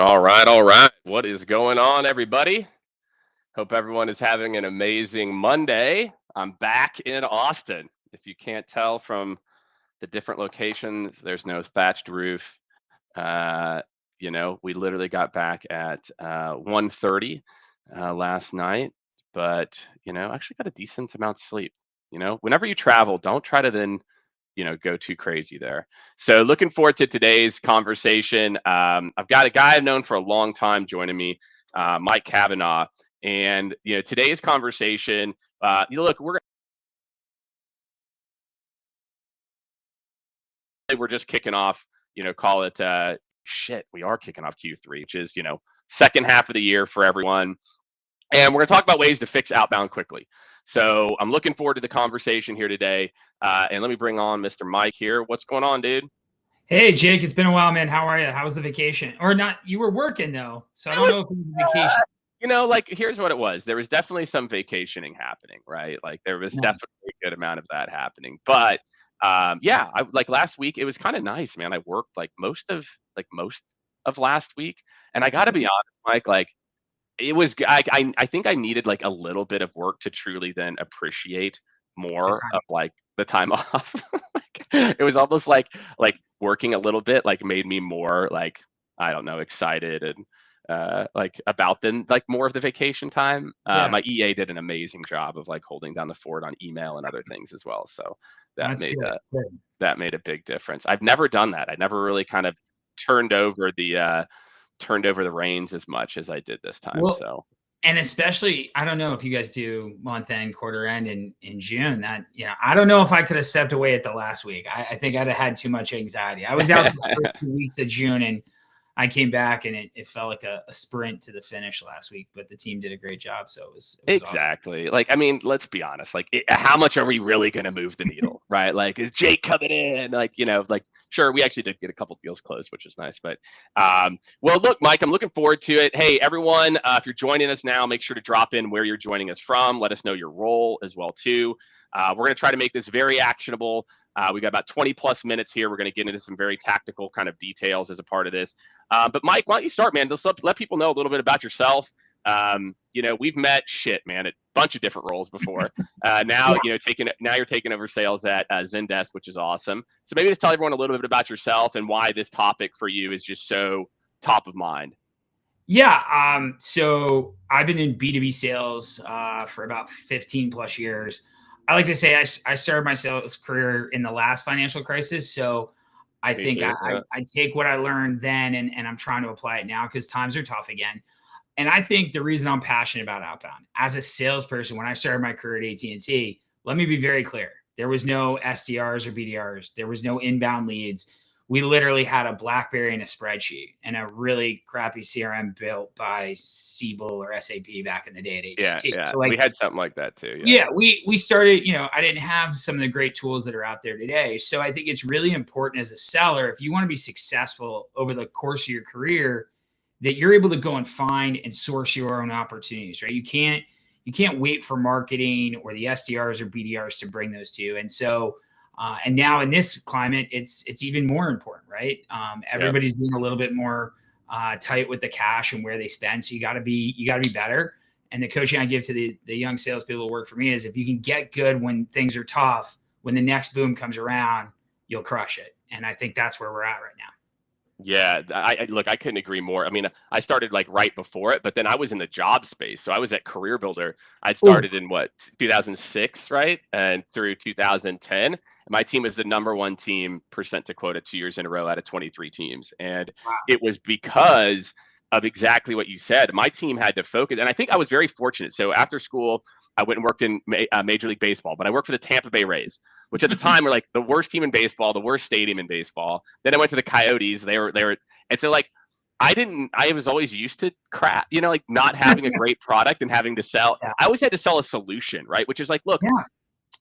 All right, all right. What is going on, everybody? Hope everyone is having an amazing Monday. I'm back in Austin. If you can't tell from the different locations, there's no thatched roof. Uh, we literally got back at 1:30 last night, but actually got a decent amount of sleep. Whenever you travel, don't try to then go too crazy there. So looking forward to today's conversation. I've got a guy I've known for a long time joining me, Mike Kavanagh, and today's conversation. Look, we're just kicking off. Call it shit. We are kicking off Q3, which is second half of the year for everyone. And we're going to talk about ways to fix outbound quickly. So I'm looking forward to the conversation here today. And let me bring on Mr. Mike here. What's going on, dude? Hey, Jake, it's been a while, man. How are you? How was the vacation? Or not? You were working though, so I don't know if it was a vacation. Here's what it was. There was definitely some vacationing happening, right? Like there was Nice. definitely a good amount of that happening. But yeah, I like last week it was kind of nice, man. I worked most of last week, and I got to be honest, Mike, like it was I think I needed like a little bit of work to truly then appreciate The more of time. like the time off. It was almost like working a little bit like made me more like I don't know excited and like about then like more of the vacation time. Yeah, My EA did an amazing job of like holding down the fort on email and other things as well. So that that's made good. a Good. that made a big difference. I've never done that. I never really kind of turned over the uh, turned over the reins as much as I did this time. Well, So and especially, I don't know if you guys do month end, quarter end in June. I don't know if I could have stepped away at the last week. I think I'd have had too much anxiety. I was out the first 2 weeks of June, and I came back, and it felt like a sprint to the finish last week. But the team did a great job, so it was awesome. exactly. Like, I mean, let's be honest. Like, how much are we really going to move the needle, right? Like, is Jake coming in? Like, like, sure, we actually did get a couple deals closed, which is nice. But, well, look, Mike, I'm looking forward to it. Hey, everyone, if you're joining us now, make sure to drop in where you're joining us from. Let us know your role as well too. We're going to try to make this very actionable. We got about 20 plus minutes here. We're going to get into some very tactical kind of details as a part of this. But Mike, why don't you start, man? Just let people know a little bit about yourself. We've met man, a bunch of different roles before. Now, Yeah. now you're taking over sales at Zendesk, which is awesome. So maybe just tell everyone a little bit about yourself and why this topic for you is just so top of mind. Yeah. So I've been in B2B sales for about 15 plus years. I like to say I started my sales career in the last financial crisis. So I Me think too. I take what I learned then and I'm trying to apply it now because times are tough again. And I think the reason I'm passionate about outbound as a salesperson, when I started my career at AT&T, let me be very clear. There was no SDRs or BDRs. There was no inbound leads. We literally had a BlackBerry and a spreadsheet and a really crappy CRM built by Siebel or SAP back in the day at Yeah, AT&T. yeah. So We like, had something like that too. Yeah. yeah, we started, I didn't have some of the great tools that are out there today. So I think it's really important as a seller, if you want to be successful over the course of your career, that you're able to go and find and source your own opportunities, right? You can't wait for marketing or the SDRs or BDRs to bring those to you. And so and now in this climate, it's even more important, right? Yep. Everybody's being a little bit more tight with the cash and where they spend. So you got to be better. And the coaching I give to the young salespeople who work for me is if you can get good when things are tough, when the next boom comes around, you'll crush it. And I think that's where we're at right now. Yeah, look, I couldn't agree more. I mean, I started like right before it, but then I was in the job space. So I was at Career Builder. I'd Oh, started in what, 2006, right? And through 2010, my team was the number one team percent to quota 2 years in a row out of 23 teams. And wow. it was because of exactly what you said. My team had to focus, and I think I was very fortunate. So after school, I went and worked in Major League Baseball, but I worked for the Tampa Bay Rays, which at the time were like the worst team in baseball, the worst stadium in baseball. Then I went to the Coyotes. They were, and so like I was always used to crap, like not having a great product and having to sell. Yeah. I always had to sell a solution, right? Which is like, look, Yeah.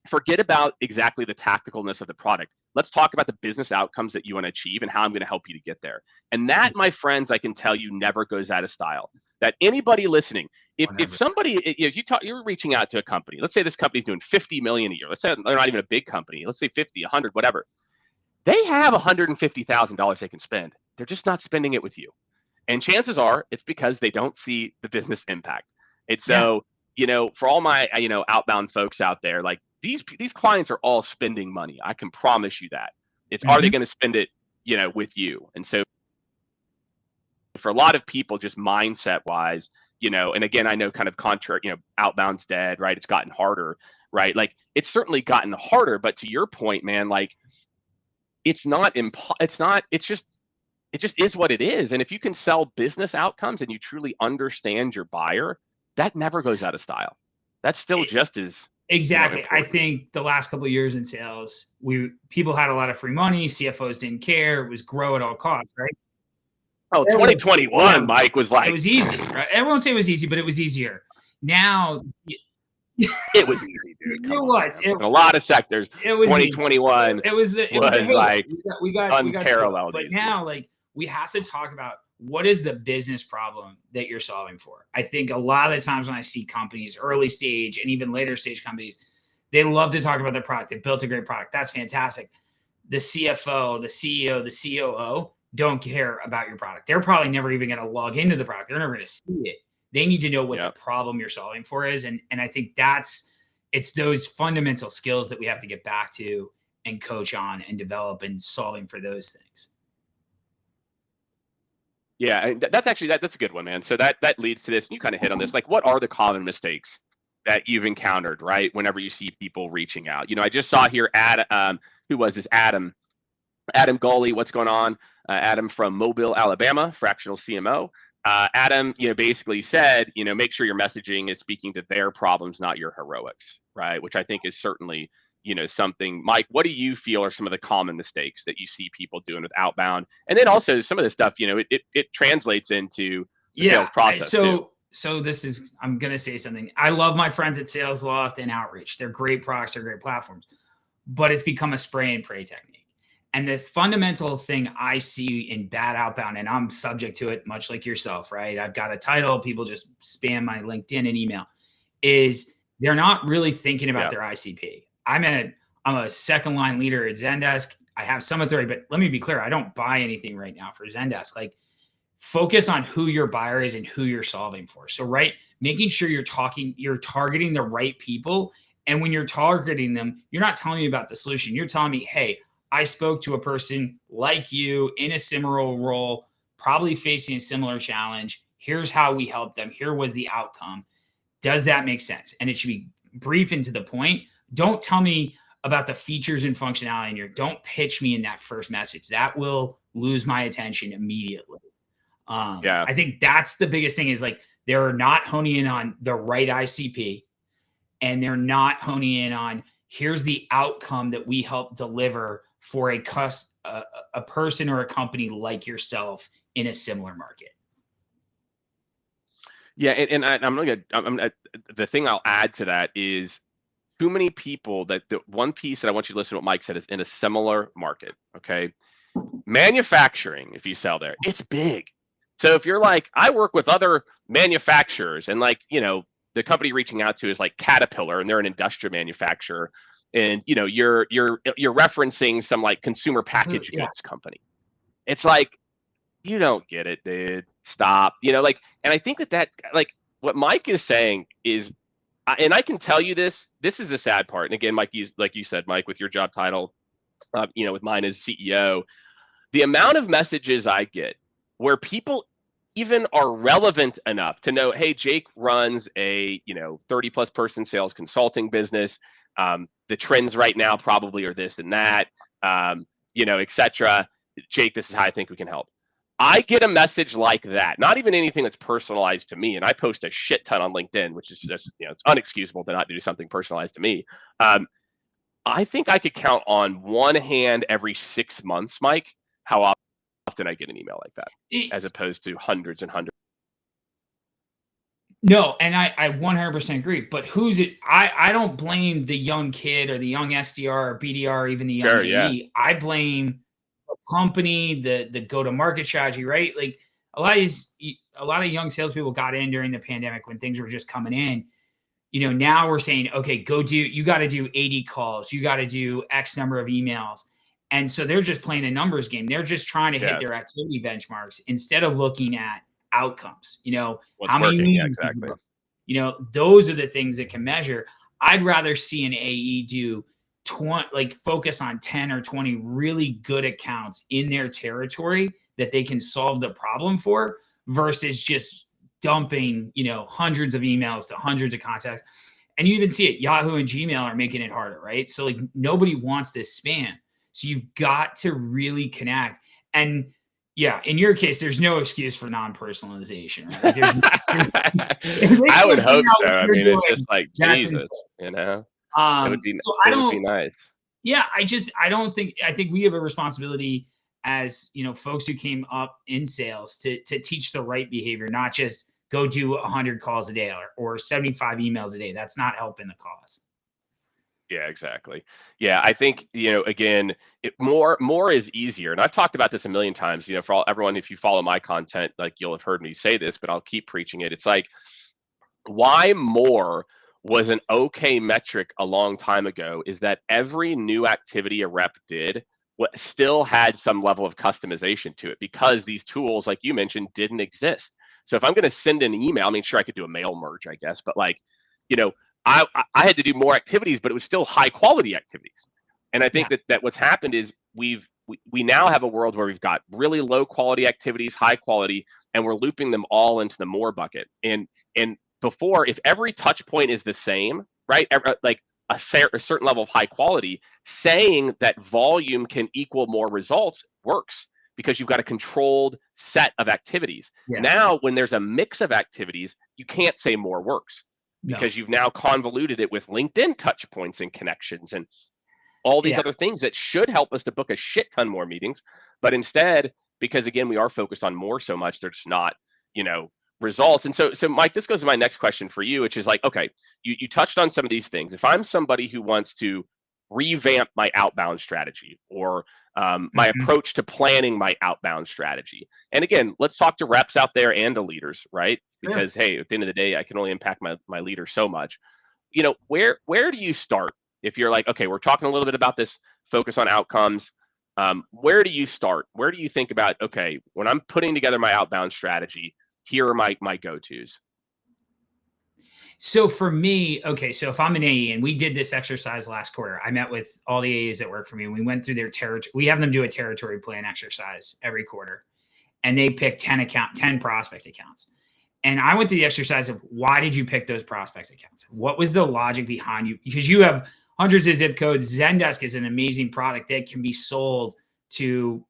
forget about exactly the tacticalness of the product. Let's talk about the business outcomes that you want to achieve and how I'm going to help you to get there. And that, my friends, I can tell you never goes out of style. That anybody listening, if 100. somebody, if you're reaching out to a company, let's say this company's doing 50 million a year. Let's say they're not even a big company. Let's say 50, 100, whatever. They have $150,000 they can spend. They're just not spending it with you. And chances are it's because they don't see the business impact. And so, for all my, outbound folks out there, like these clients are all spending money. I can promise you that. It's, are they going to spend it, with you? And so for a lot of people, just mindset wise, and again, I know kind of contrary, outbound's dead, right? It's gotten harder, right? Like it's certainly gotten harder, but to your point, man, like it just is what it is. And if you can sell business outcomes and you truly understand your buyer, that never goes out of style. That's still just as exactly. I think the last couple of years in sales, people had a lot of free money. CFOs didn't care. It was grow at all costs, right? Oh, 2021, Mike, was like, it was easy, right? Everyone would say it was easy, but it was easier. Now it was easy, dude. It was. In a lot of sectors. It was 2021. It was like we got unparalleled. But now, like, we have to talk about what is the business problem that you're solving for. I think a lot of the times when I see companies, early stage and even later stage companies, they love to talk about their product. They built a great product. That's fantastic. The CFO, the CEO, the COO don't care about your product. They're probably never even going to log into the product. They're never going to see it. They need to know what the problem you're solving for is. And I think it's those fundamental skills that we have to get back to and coach on and develop and solving for those things. Yeah, that's actually, that's a good one, man. So that leads to this, and you kind of hit on this, like what are the common mistakes that you've encountered, right? Whenever you see people reaching out, I just saw here, who was this? Adam Gully, what's going on? Adam from Mobile, Alabama, fractional CMO. Adam, basically said, make sure your messaging is speaking to their problems, not your heroics, right? Which I think is certainly, something. Mike, what do you feel are some of the common mistakes that you see people doing with outbound? And then also some of the stuff, it translates into the sales process too. So this is, I'm going to say something. I love my friends at Sales Loft and Outreach. They're great products. They're great platforms, but it's become a spray and pray technique. And the fundamental thing I see in bad outbound, and I'm subject to it much like yourself, right? I've got a title, people just spam my LinkedIn and email, is they're not really thinking about their ICP. I'm a second line leader at Zendesk. I have some authority, but let me be clear. I don't buy anything right now for Zendesk. Like, focus on who your buyer is and who you're solving for. So, right, making sure you're targeting the right people. And when you're targeting them, you're not telling me about the solution. You're telling me, hey, I spoke to a person like you in a similar role, probably facing a similar challenge. Here's how we helped them. Here was the outcome. Does that make sense? And it should be brief and to the point. Don't tell me about the features and functionality in here. Don't pitch me in that first message. That will lose my attention immediately. I think that's the biggest thing, is like they're not honing in on the right ICP, and they're not honing in on here's the outcome that we help deliver for a person or a company like yourself in a similar market. Yeah, and the thing I'll add to that is too many people the one piece that I want you to listen to what Mike said is in a similar market. Okay, manufacturing, if you sell there, it's big. So if you're like, I work with other manufacturers, and like, the company reaching out to is like Caterpillar, and they're an industrial manufacturer, and you're referencing some like consumer packaged goods company. It's like, you don't get it, dude. Stop. And I think that like what Mike is saying is, and I can tell you this is the sad part. And again, Mike, like you said, Mike, with your job title, with mine as CEO, the amount of messages I get where people even are relevant enough to know, hey, Jake runs a 30 plus person sales consulting business. The trends right now probably are this and that, etc. Jake, this is how I think we can help. I get a message like that, not even anything that's personalized to me. And I post a shit ton on LinkedIn, which is just, it's unexcusable to not do something personalized to me. I think I could count on one hand every 6 months, Mike, how often I get an email like that, as opposed to hundreds and hundreds. No, and I 100% agree. But who's it? I don't blame the young kid or the young SDR or BDR or even the young AE. I blame the company, the go-to-market strategy, right? Like a lot of young salespeople got in during the pandemic when things were just coming in. Now we're saying, okay, you got to do 80 calls. You got to do X number of emails. And so they're just playing a numbers game. They're just trying to hit their activity benchmarks instead of looking at outcomes. What's How many working? Yeah, meetings he's exactly. booked. Those are the things that can measure. I'd rather see an AE do focus on 10 or 20 really good accounts in their territory that they can solve the problem for versus just dumping, hundreds of emails to hundreds of contacts. And you even see it. Yahoo and Gmail are making it harder, right? So nobody wants this spam. So you've got to really connect. And yeah, in your case, there's no excuse for non-personalization, right? I would hope so. I mean, it's just like, that's Jesus, insane. it would be, So it would be nice. Yeah, I think we have a responsibility as, folks who came up in sales to teach the right behavior, not just go do 100 calls a day or 75 emails a day. That's not helping the cause. Yeah, exactly. Yeah, I think, again, more is easier. And I've talked about this a million times, for everyone, if you follow my content, like you'll have heard me say this, but I'll keep preaching it. It's like, why more was an okay metric a long time ago is that every new activity a rep did still had some level of customization to it because these tools, like you mentioned, didn't exist. So if I'm going to send an email, I mean, sure, I could do a mail merge, I guess, but I had to do more activities, but it was still high quality activities. And I think that what's happened is we now have a world where we've got really low quality activities, high quality, and we're looping them all into the more bucket. And before, if every touch point is the same, right? Like a certain level of high quality, saying that volume can equal more results works because you've got a controlled set of activities. Yeah. Now, when there's a mix of activities, you can't say more works because you've now convoluted it with LinkedIn touch points and connections and all these other things that should help us to book a shit ton more meetings. But instead, because again, we are focused on more so much, there's not, results. And so Mike, this goes to my next question for you, which is like, okay, you touched on some of these things. If I'm somebody who wants to revamp my outbound strategy or my approach to planning my outbound strategy, and again, let's talk to reps out there and to leaders, right? Because hey, at the end of the day, I can only impact my leader so much. Where do you start? If you're like, okay, we're talking a little bit about this focus on outcomes. Where do you start? Where do you think about, okay, when I'm putting together my outbound strategy, here are my go-tos? So for me, okay, so if I'm an AE and we did this exercise last quarter, I met with all the AEs that work for me and we went through their territory. We have them do a territory plan exercise every quarter and they pick 10 prospect accounts. And I went through the exercise of why did you pick those prospect accounts? What was the logic behind you? Because you have hundreds of zip codes. Zendesk is an amazing product that can be sold to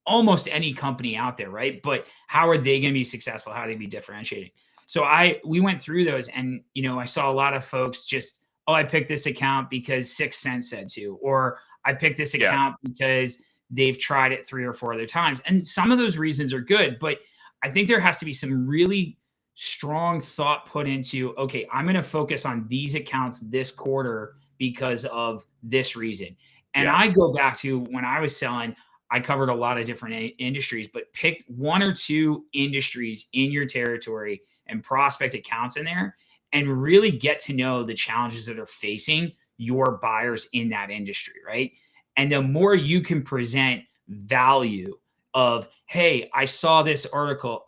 almost any company out there, right? But how are they going to be successful? How are they going to be differentiating? So we went through those and, I saw a lot of folks just, I picked this account because 6 Sense said to, or I picked this account because they've tried it 3 or 4 other times. And some of those reasons are good, but I think there has to be some really strong thought put into, okay, I'm going to focus on these accounts this quarter because of this reason. And I go back to when I was selling, I covered a lot of different industries, but pick 1 or 2 industries in your territory and prospect accounts in there and really get to know the challenges that are facing your buyers in that industry, right? And the more you can present value of, hey, I saw this article,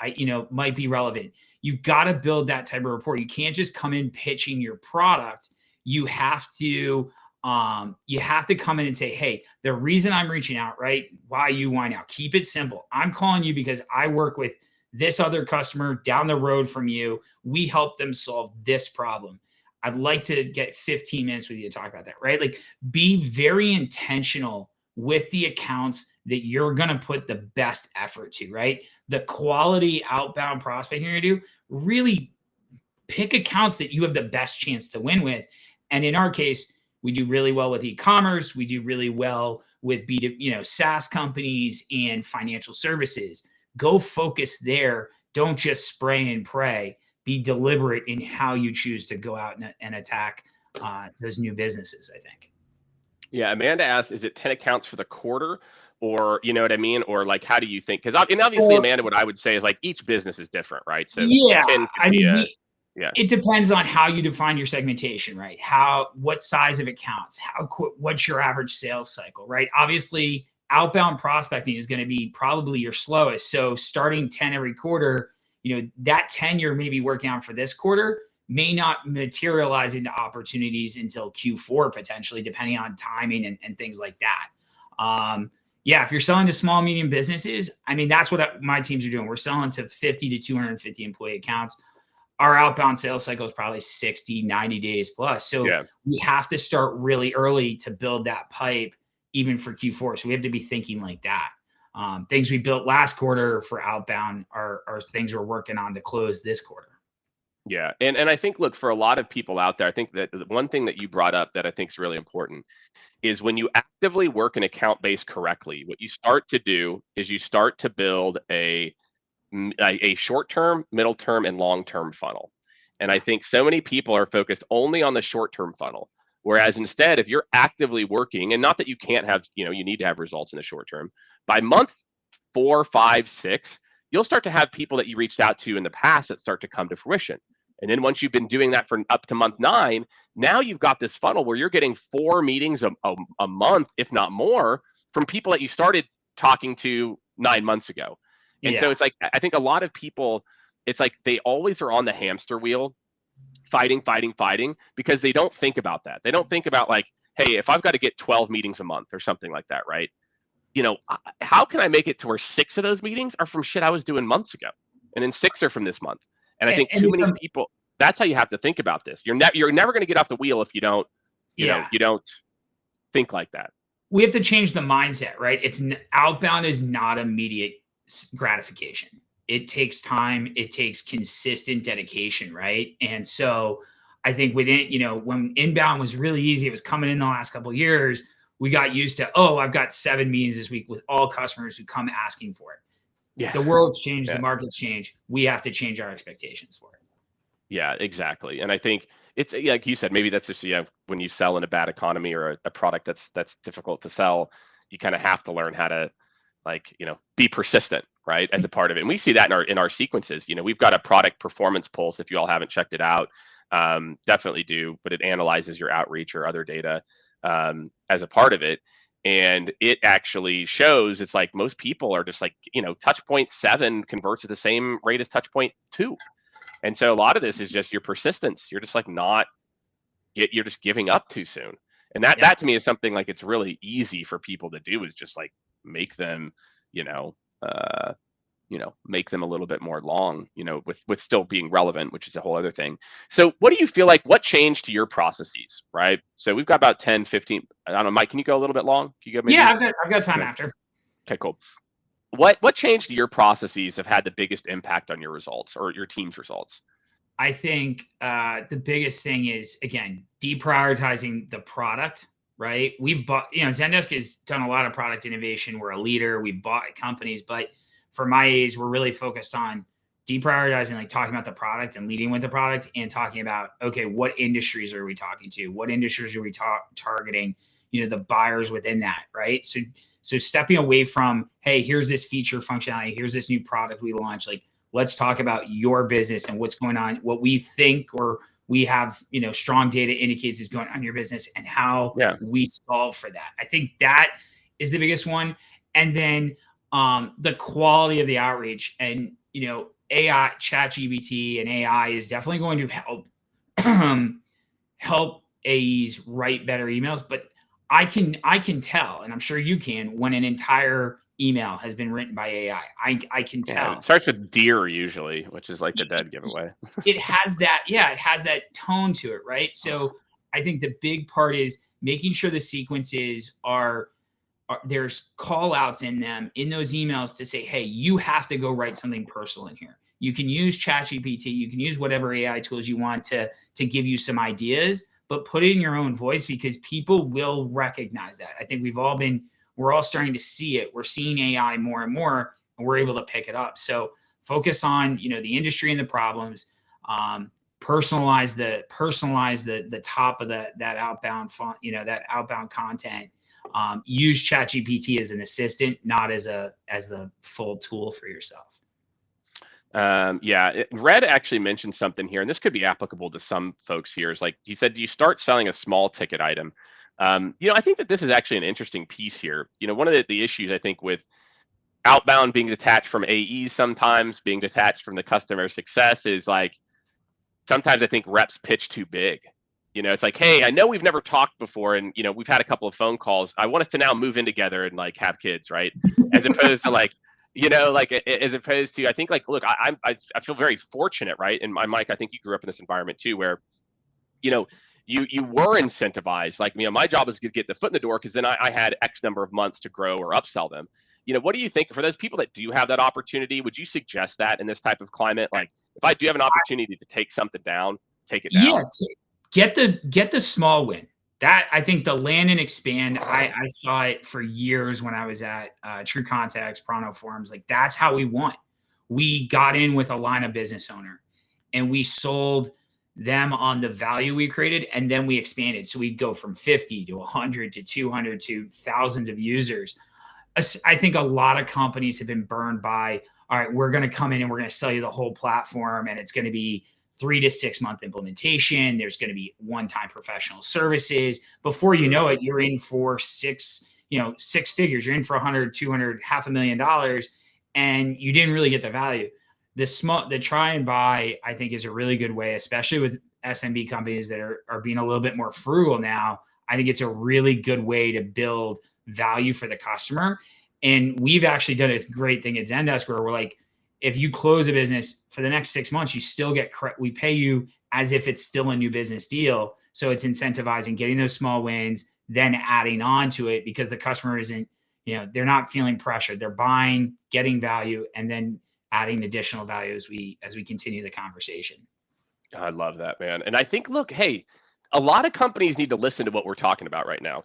might be relevant. You've got to build that type of rapport. You can't just come in pitching your product. You have to come in and say, hey, the reason I'm reaching out, right? Why now? Keep it simple. I'm calling you because I work with this other customer down the road from you. We help them solve this problem. I'd like to get 15 minutes with you to talk about that, right? Like be very intentional with the accounts that you're going to put the best effort to, right? The quality outbound prospecting you're going to do, really pick accounts that you have the best chance to win with. And in our case, we do really well with e-commerce. We do really well with SaaS companies and financial services. Go focus there. Don't just spray and pray. Be deliberate in how you choose to go out and attack those new businesses, I think. Yeah, Amanda asked, is it 10 accounts for the quarter? Or, you know what I mean? Or like, how do you think? Because obviously, Amanda, what I would say is like each business is different, right? So 10 could be Yeah. It depends on how you define your segmentation, right? What size of accounts, what's your average sales cycle, right? Obviously, outbound prospecting is going to be probably your slowest. So starting 10 every quarter, that 10 you're maybe working on for this quarter may not materialize into opportunities until Q4 potentially, depending on timing and things like that. Yeah, if you're selling to small, medium businesses, I mean, that's what my teams are doing. We're selling to 50 to 250 employee accounts. Our outbound sales cycle is probably 60, 90 days plus. So Yeah. we have to start really early to build that pipe, even for Q4. So we have to be thinking like that. Things we built last quarter for outbound are things we're working on to close this quarter. Yeah. And I think, look, for a lot of people out there, I think that the one thing that you brought up that I think is really important is when you actively work an account base correctly, what you start to do is you start to build a short-term, middle-term, and long-term funnel. And I think so many people are focused only on the short-term funnel. Whereas instead, if you're actively working, and not that you can't have, you need to have results in the short term, by month 4, 5, 6, you'll start to have people that you reached out to in the past that start to come to fruition. And then once you've been doing that for up to month 9, now you've got this funnel where you're getting 4 meetings a month, if not more, from people that you started talking to 9 months ago. And so it's like, I think a lot of people, it's like they always are on the hamster wheel, fighting, because they don't think about that. They don't think about like, hey, if I've got to get 12 meetings a month or something like that, right? How can I make it to where 6 of those meetings are from shit I was doing months ago, and then 6 are from this month? And I think too many people, that's how you have to think about this. You're never going to get off the wheel if you don't, you don't think like that. We have to change the mindset, right? Outbound is not immediate gratification. It takes time. It takes consistent dedication, right? And so I think when inbound was really easy, it was coming in the last couple of years. We got used to, I've got 7 meetings this week with all customers who come asking for it. Yeah. The world's changed. Yeah. The market's changed. We have to change our expectations for it. Yeah, exactly. And I think it's like you said, maybe that's just, when you sell in a bad economy or a product that's difficult to sell, you kind of have to learn how to be persistent, right? As a part of it. And we see that in our sequences. We've got a product performance pulse. If you all haven't checked it out, definitely do, but it analyzes your outreach or other data as a part of it. And it actually shows it's like most people are just like, touch point 7 converts at the same rate as touch point 2. And so a lot of this is just your persistence. You're just like you're just giving up too soon. And that to me is something like it's really easy for people to do, is just like make them, make them a little bit more long, with still being relevant, which is a whole other thing. So what do you feel like, what changed to your processes, right? So we've got about 10, 15, I don't know, Mike, can you go a little bit long? Can you go maybe? Yeah, I've got time after. Okay, cool. What changed to your processes have had the biggest impact on your results or your team's results? I think the biggest thing is, again, deprioritizing the product, right? We've bought, Zendesk has done a lot of product innovation. We're a leader. We bought companies, but for my age, we're really focused on deprioritizing, like talking about the product and leading with the product and talking about, okay, what industries are we talking to? What industries are we targeting? The buyers within that, right? So stepping away from, hey, here's this feature functionality, here's this new product we launched. Like, let's talk about your business and what's going on, what we think or we have, strong data indicates is going on in your business and how we solve for that. I think that is the biggest one. And then the quality of the outreach and, AI, ChatGPT and AI is definitely going to help AEs write better emails. But I can tell, and I'm sure you can, when an entire email has been written by AI. I can tell. It starts with dear usually, which is like the dead giveaway. It has that tone to it, right? So I think the big part is making sure the sequences are there's call outs in them, in those emails, to say, hey, you have to go write something personal in here. You can use ChatGPT, you can use whatever AI tools you want to give you some ideas, but put it in your own voice, because people will recognize that. I think we're all starting to see it. We're seeing AI more and more, and we're able to pick it up. So focus on, the industry and the problems, personalize the top of that outbound font, that outbound content. Use ChatGPT as an assistant, not as the full tool for yourself. Red actually mentioned something here, and this could be applicable to some folks here. Is like he said, do you start selling a small ticket item? I think that this is actually an interesting piece here. One of the issues I think with Outbound being detached from AE, sometimes being detached from the customer success, is like sometimes I think reps pitch too big. It's like, hey, I know we've never talked before, and we've had a couple of phone calls. I want us to now move in together and like have kids, right? As opposed to like, as opposed to, I think like, look, I feel very fortunate, right? And Mike, I think you grew up in this environment too, where you were incentivized. Like, my job was to get the foot in the door, because then I had X number of months to grow or upsell them. What do you think for those people that do have that opportunity? Would you suggest that in this type of climate? Like, if I do have an opportunity to take something down, take it down. Get the small win. That, I think, the land and expand, I saw it for years when I was at True Context, Pronto Forums. Like, that's how we won. We got in with a line of business owner, and we sold them on the value we created, and then we expanded. So we'd go from 50 to 100 to 200 to thousands of users. I think a lot of companies have been burned by, all right, we're going to come in and we're going to sell you the whole platform, and it's going to be 3 to 6 month implementation. There's going to be one-time professional services. Before you know it, you're in for six figures. You're in for 100, 200, $500,000, and you didn't really get the value. The try and buy, I think, is a really good way, especially with SMB companies that are being a little bit more frugal now. I think it's a really good way to build value for the customer. And we've actually done a great thing at Zendesk where we're like, if you close a business for the next 6 months, you still get we pay you as if it's still a new business deal. So it's incentivizing getting those small wins, then adding on to it, because the customer isn't, they're not feeling pressured. They're buying, getting value, and then adding additional value as we continue the conversation. I love that, man. And I think, look, hey, a lot of companies need to listen to what we're talking about right now.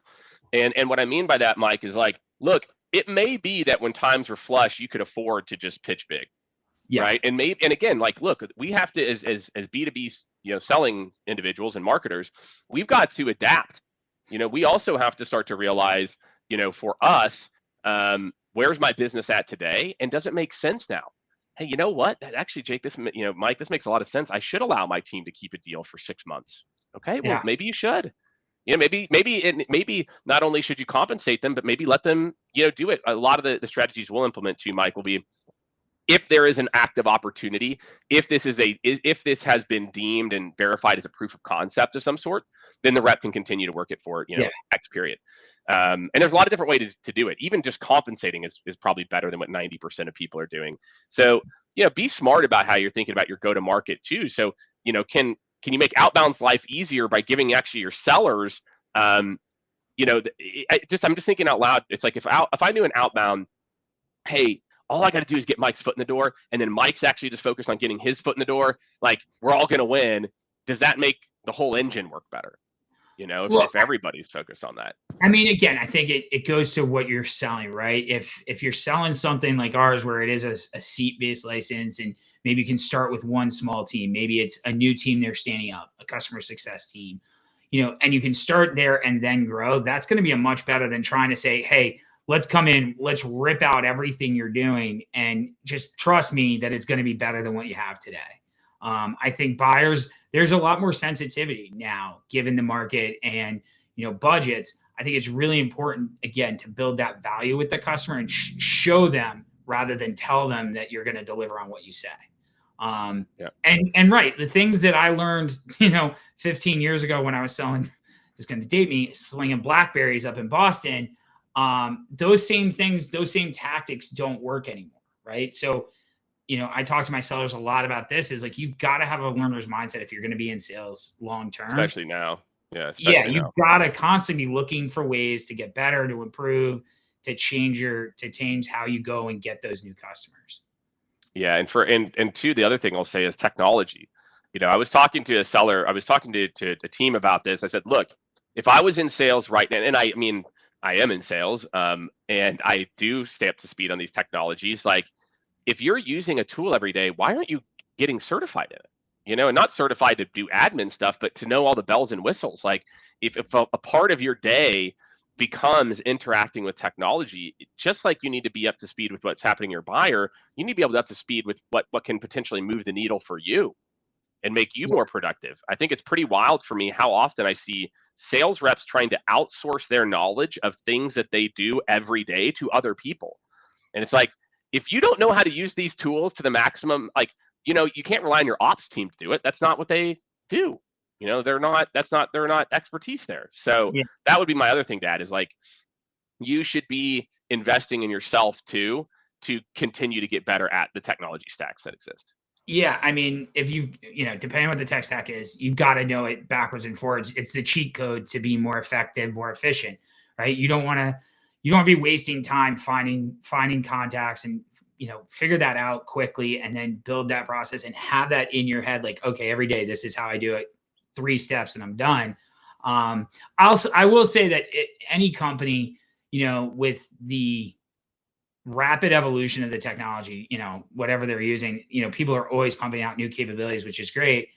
And what I mean by that, Mike, is like, look, it may be that when times are flush, you could afford to just pitch big. Yeah. Right. And again, like, look, we have to, as B2B, selling individuals and marketers, we've got to adapt. We also have to start to realize, for us, where's my business at today? And does it make sense now? Hey, you know what? Actually, Jake, Mike, this makes a lot of sense. I should allow my team to keep a deal for 6 months. Okay. Well, maybe you should. Maybe not only should you compensate them, but maybe let them, do it. A lot of the strategies we'll implement too, Mike, will be, if there is an active opportunity, if this has been deemed and verified as a proof of concept of some sort, then the rep can continue to work it for, X period. And there's a lot of different ways to do it. Even just compensating is probably better than what 90% of people are doing. So, be smart about how you're thinking about your go-to-market too. So, can you make Outbound's life easier by giving actually your sellers, I'm just thinking out loud. It's like, if I knew an Outbound, hey, all I got to do is get Mike's foot in the door, and then Mike's actually just focused on getting his foot in the door, like, we're all going to win. Does that make the whole engine work better? If everybody's focused on that. I mean, again, I think it goes to what you're selling, right? If you're selling something like ours, where it is a seat-based license, and maybe you can start with one small team, maybe it's a new team they're standing up, a customer success team, and you can start there and then grow. That's going to be a much better than trying to say, hey, let's come in, let's rip out everything you're doing, and just trust me that it's going to be better than what you have today. I think buyers, there's a lot more sensitivity now, given the market and, budgets. I think it's really important, again, to build that value with the customer and show them, rather than tell them that you're going to deliver on what you say. And right, the things that I learned, 15 years ago when I was selling, just going to date me, slinging BlackBerries up in Boston, those same things, those same tactics don't work anymore, right? So, I talk to my sellers a lot about this, is like, you've got to have a learner's mindset if you're going to be in sales long term. Especially now. You've got to constantly be looking for ways to get better, to improve, to change how you go and get those new customers. Yeah. And two, the other thing I'll say is technology. I was talking to a seller, I was talking to a team about this. I said, look, if I was in sales right now, and I am in sales, and I do stay up to speed on these technologies. Like, if you're using a tool every day, why aren't you getting certified in it? And not certified to do admin stuff, but to know all the bells and whistles. Like, if a part of your day becomes interacting with technology. Just like you need to be up to speed with what's happening in your buyer, you need to be able to up to speed with what can potentially move the needle for you and make you more productive. I think it's pretty wild for me how often I see sales reps trying to outsource their knowledge of things that they do every day to other people. And it's like, if you don't know how to use these tools to the maximum, like, you can't rely on your ops team to do it. That's not what they do. They're not expertise there. So Yeah. that would be my other thing, Dad, is like, you should be investing in yourself too, to continue to get better at the technology stacks that exist. Yeah, I mean, if depending on what the tech stack is, you've got to know it backwards and forwards. It's the cheat code to be more effective, more efficient, right? You don't want to be wasting time finding contacts and figure that out quickly and then build that process and have that in your head. Like, okay, every day, this is how I do it. 3 steps and I'm done. I will say that any company, with the rapid evolution of the technology, whatever they're using, people are always pumping out new capabilities, which is great.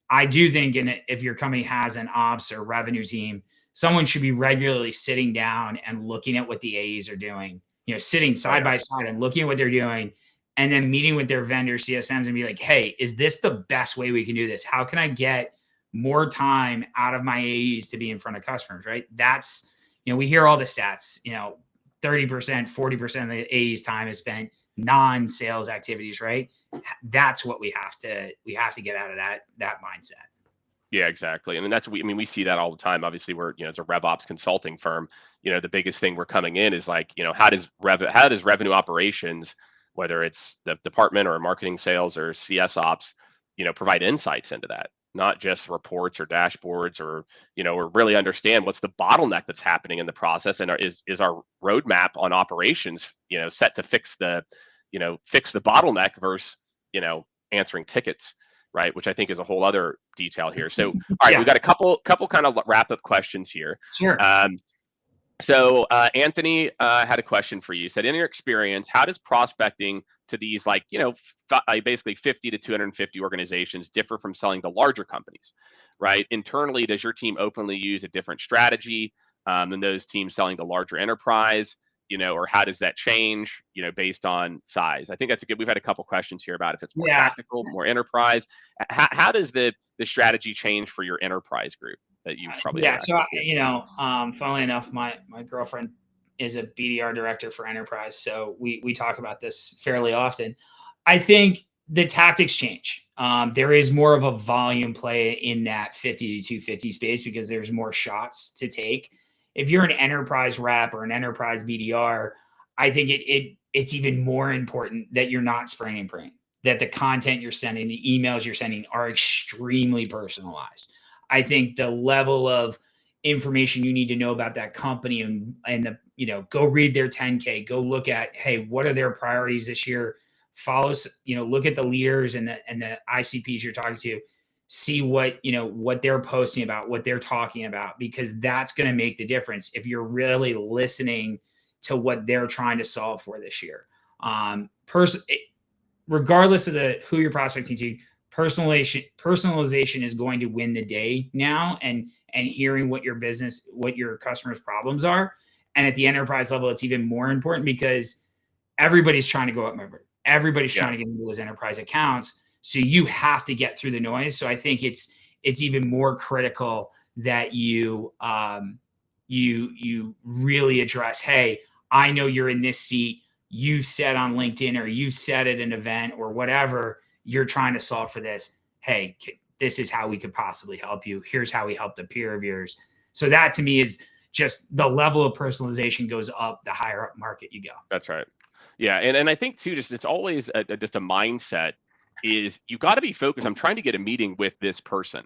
I do think if your company has an ops or revenue team, someone should be regularly sitting down and looking at what the AEs are doing, sitting side by side and looking at what they're doing, and then meeting with their vendor CSMs and be like, hey, is this the best way we can do this? How can I get more time out of my AEs to be in front of customers, right? That's, we hear all the stats, 30%, 40% of the AE's time is spent non-sales activities, right? That's what we have to get out of that mindset. Yeah, exactly. I mean, we see that all the time. Obviously, we're, it's a RevOps consulting firm. The biggest thing we're coming in is like, how does revenue operations, whether it's the department or marketing, sales, or CS ops, provide insights into that, not just reports or dashboards, or really understand what's the bottleneck that's happening in the process, and is our roadmap on operations set to fix the bottleneck versus answering tickets, right? Which I think is a whole other detail here. So, all right, Yeah. we've got a couple kind of wrap up questions here. Sure. So Anthony had a question for you. Said, in your experience, how does prospecting to these basically 50 to 250 organizations differ from selling to larger companies, right? Internally, does your team openly use a different strategy than those teams selling to larger enterprise? Or how does that change, based on size? I think that's we've had a couple questions here about if it's more tactical, more enterprise. How does the strategy change for your enterprise group that you probably So funnily enough, my girlfriend is a BDR director for enterprise, so we talk about this fairly often. I think the tactics change. There is more of a volume play in that 50 to 250 space because there's more shots to take. If you're an enterprise rep or an enterprise BDR, I think it's even more important that you're not spraying and praying, that the content you're sending, the emails you're sending are extremely personalized. I think the level of information you need to know about that company and go read their 10K, go look at, hey, what are their priorities this year? Look at the leaders and the ICPs you're talking to, see what they're posting about, what they're talking about, because that's going to make the difference if you're really listening to what they're trying to solve for this year. Regardless of who you're prospecting to, personalization is going to win the day now, and hearing what your customers' problems are. And at the enterprise level, it's even more important because everybody's trying to go up member. Everybody's trying to get into those enterprise accounts. So you have to get through the noise. So I think it's even more critical that you really address, hey, I know you're in this seat. You said on LinkedIn, or you said at an event, or whatever, you're trying to solve for this. Hey, this is how we could possibly help you. Here's how we helped a peer of yours. So that to me is just the level of personalization goes up the higher up market you go. That's right. Yeah. And I think too, it's always just a mindset is you got to be focused. I'm trying to get a meeting with this person.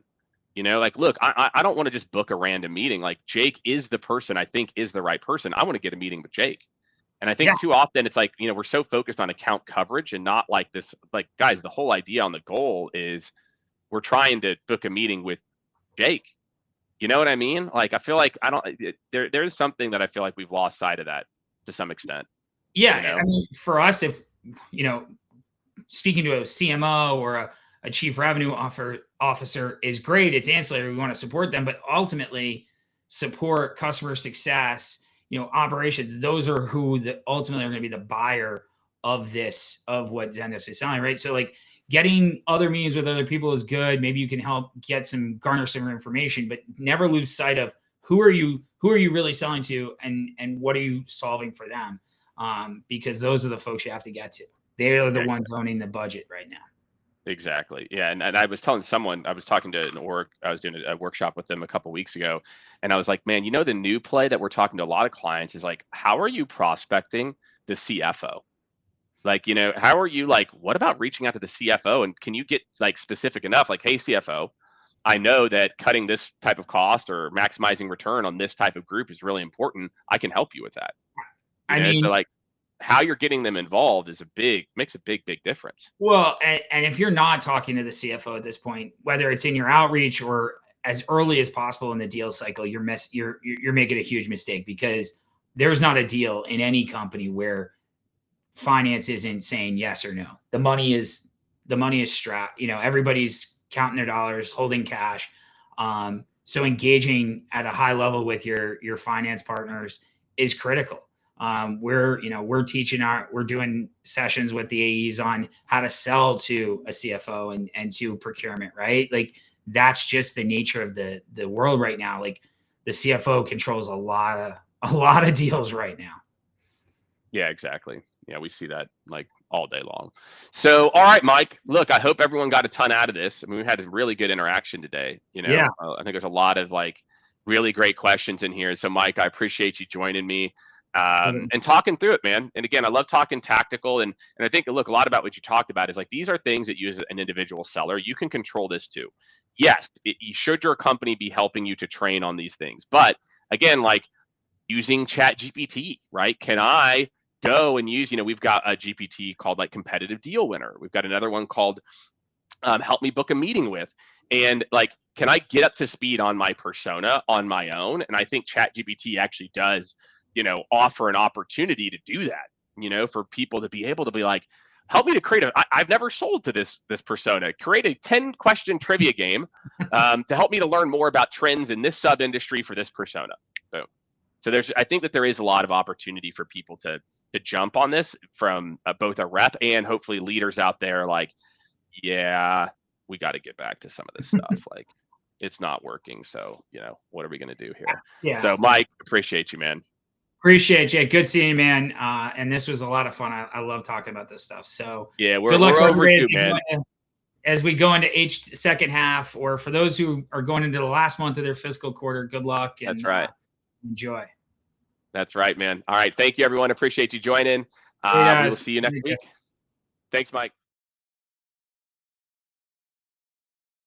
Look, I don't want to just book a random meeting. Like, Jake is the person I think is the right person. I want to get a meeting with Jake. And I think too often it's like, we're so focused on account coverage and not like this, like, guys, the whole idea on the goal is we're trying to book a meeting with Jake. You know what I mean? Like, I feel like there's something that I feel like we've lost sight of that to some extent. Yeah. I mean, for us, if, speaking to a CMO or a chief revenue officer is great. It's ancillary. We want to support them, but ultimately support customer success operations. Those are who ultimately are going to be the buyer of what Zendesk is selling, right? So like getting other meetings with other people is good. Maybe you can help garner some information, but never lose sight of who are you really selling to, and what are you solving for them? Because those are the folks you have to get to. They are the ones owning the budget right now. Exactly. Yeah. And I was telling someone, I was talking to an org, I was doing a workshop with them a couple weeks ago. And I was like, man, the new play that we're talking to a lot of clients is like, how are you prospecting the CFO? Like, how are you like, what about reaching out to the CFO? And can you get like specific enough? Like, hey, CFO, I know that cutting this type of cost or maximizing return on this type of group is really important. I can help you with that. So like, how you're getting them involved makes a big difference. Well, and if you're not talking to the CFO at this point, whether it's in your outreach or as early as possible in the deal cycle, you're making a huge mistake, because there's not a deal in any company where finance isn't saying yes or no. The money is strapped. Everybody's counting their dollars, holding cash. So engaging at a high level with your finance partners is critical. We're doing sessions with the AEs on how to sell to a CFO and to procurement, right? Like that's just the nature of the world right now. Like the CFO controls a lot of deals right now. Yeah, exactly. Yeah, we see that like all day long. So, all right, Mike, look, I hope everyone got a ton out of this. I mean, we had a really good interaction today. Yeah. I think there's a lot of like really great questions in here. So, Mike, I appreciate you joining me and talking through it, man. And again, I love talking tactical. And I think, look, a lot about what you talked about is like, these are things that you as an individual seller, you can control this too. Yes, should your company be helping you to train on these things? But again, like using Chat GPT, right? Can I go and use, we've got a GPT called like Competitive Deal Winner. We've got another one called Help Me Book a Meeting With. And like, can I get up to speed on my persona on my own? And I think Chat GPT actually does, offer an opportunity to do that, for people to be able to be like, help me to create I've never sold to this persona. Create a 10-question trivia game to help me to learn more about trends in this sub industry for this persona. Boom. So I think that there is a lot of opportunity for people to jump on this from both a rep and hopefully leaders out there. Like, yeah, we got to get back to some of this stuff. Like, it's not working. So, what are we going to do here? Yeah. So, Mike, appreciate you, man. Appreciate you. Good seeing you, man. And this was a lot of fun. I love talking about this stuff. So yeah, good luck to everybody man. As we go into second half, or for those who are going into the last month of their fiscal quarter, good luck. And, that's right. Enjoy. That's right, man. All right. Thank you, everyone. Appreciate you joining. We will see you next week. Thanks, Mike.